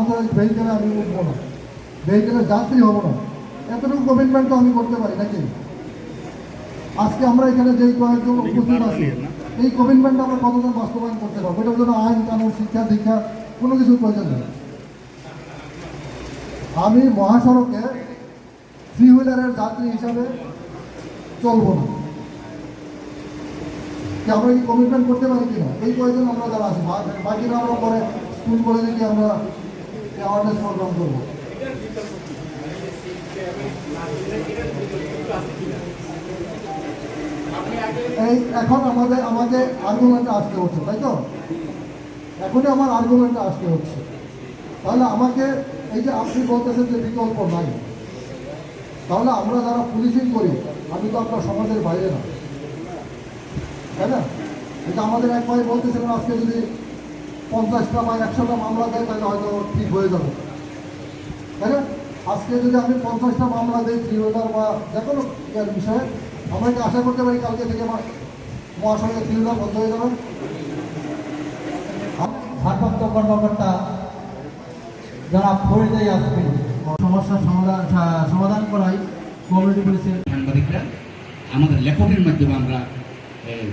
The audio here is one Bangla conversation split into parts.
আমাদের ভেহিকেলে আমি উঠবো না, ভেহিকেলের যাত্রী হবো না, এতটুকু কমিটমেন্ট তো আমি করতে পারি নাকি? আজকে আমরা এখানে যেই কয়েকজন উপস্থিত আছি এই কমিটমেন্ট আমরা কতজন বাস্তবায়ন করতে পারবো? এটার জন্য আইন কানুন শিক্ষা দীক্ষা কোনো কিছুর প্রয়োজন নেই। আমি মহাসড়কে থ্রি হুইলারের যাত্রী হিসাবে চলবো না। যে আমরা এই কমিটমেন্ট করতে পারি কিনা, এই কয়েকজন আমরা যারা আছি, বাকিরা আমরা পরে স্কুল কলেজে গিয়ে আমরা অ্যাওয়ারনেস প্রোগ্রাম করবো। এই এখন আমাকে আর্গুমেন্টে আসতে হচ্ছে, তাই তো? এখনই আমার আর্গুমেন্টে আসতে হচ্ছে। তাহলে আমাকে এই যে আপনি বলতেছেন যে বিকল্প নাই, তাহলে আমরা যারা পুলিশিং করি আমি তো আপনার সমাজের বাইরে না, তাই না? এটা আমাদের এক ভাই বলতেছিলেন আজকে যদি 50টা বা 100টা মামলা দেয় তাহলে হয়তো ঠিক হয়ে যাবে, তাই না? আজকে যদি আমি 50টা মামলা দিই থ্রি হুইলার বা যে কোনো বিষয়ে, আমরা কি আশা করতে পারি কালকে থেকে মহাসড়কে থ্রি হুইলার বন্ধ হয়ে যাবে? ভারপ্রাপ্ত কর্মকর্তা যারা ফরিদে আসবেন সমস্যার সমাধান করাই কমিউনিটি পুলিশের সাংবাদিকরা আমাদের লেখকের মাধ্যমে আমরা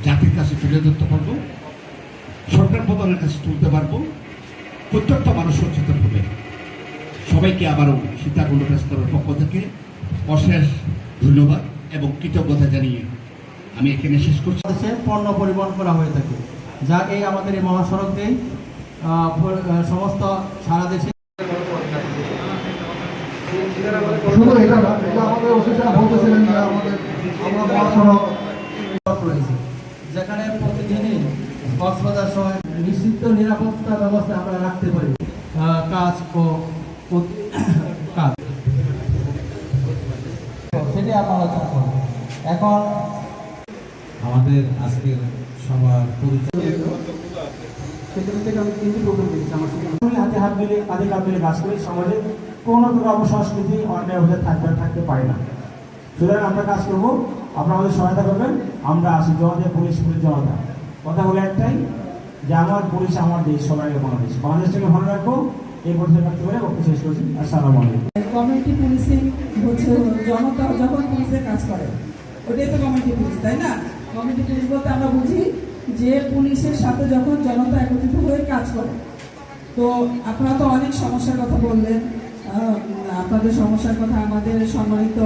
জাতির কাছে তুলে ধরতে পারবো, সরকার প্রধানের কাছে তুলতে পারবো, প্রত্যেকটা মানুষ সচেতন হবে। সবাইকে আবারও সীতাকুণ্ড প্রেসক্লাবের পক্ষ থেকে অশেষ ধন্যবাদ এবং কৃতজ্ঞতা জানিয়ে আমি এখানে শেষ করছি। দেশে পণ্য পরিবহন করা হয়ে থাকে, যা এই আমাদের এই মহাসড়ক দিয়ে সমস্ত সারা দেশে শুধু এটা না, এটা আমাদের অফিসার বলতেছিলেন যে আমরা মহাসড়ক রয়েছে, যেখানে প্রতিদিনই কক্সবাজার শহরে নিশ্চিত নিরাপত্তা ব্যবস্থা আমরা রাখতে পারি। কাজ সেটি আমরা আলোচনা করব। এখন আমাদের আজকের সবার পরিচয় সেখান থেকে আমি তিনটি প্রোগ্রাম দেখছি। আমার সঙ্গে হাতে হাত মিলে কাঁধে কাঁধ মিলে কাজ করি। সমাজে কোনো প্রকার অপসংস্কৃতি অন্যায় অভিযোগ থাকতে পারে না। সুতরাং আমরা কাজ করবো, আপনারা আমাদের সহায়তা করবেন। আমরা আসি জনতা পুলিশ জনতা, কথা বলে একটাই যে আমার পুলিশ আমার দেশ, সবাই বাংলাদেশটাকে ভালো রাখবো। এই পরিচয় রাখতে পারে বক্তব্য শেষ করছি। আসসালামু আলাইকুম। কমিউনিটি পুলিশিং হচ্ছে জনতা যখন পুলিশের কাজ করে, ওটাই তো কমিউনিটি পুলিশ, তাই না? কমিউনিটি পুলিশ বলতে আমরা বুঝি যে পুলিশের সাথে যখন জনতা একত্রিত হয়ে কাজ করে। তো আপনারা তো অনেক সমস্যার কথা বললেন, আপনাদের সমস্যার কথা আমাদের সম্মানিত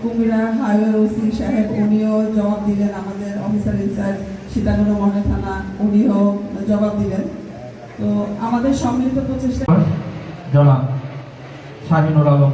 কুমিরা হাইওয়ে ওসি সাহেব উনিও জবাব দিলেন, আমাদের অফিসার ইনচার্জ সীতাকুণ্ড মডেল থানা উনিও জবাব দিলেন। তো আমাদের সম্মিলিত প্রচেষ্টা জনাব শাহিনুর আলম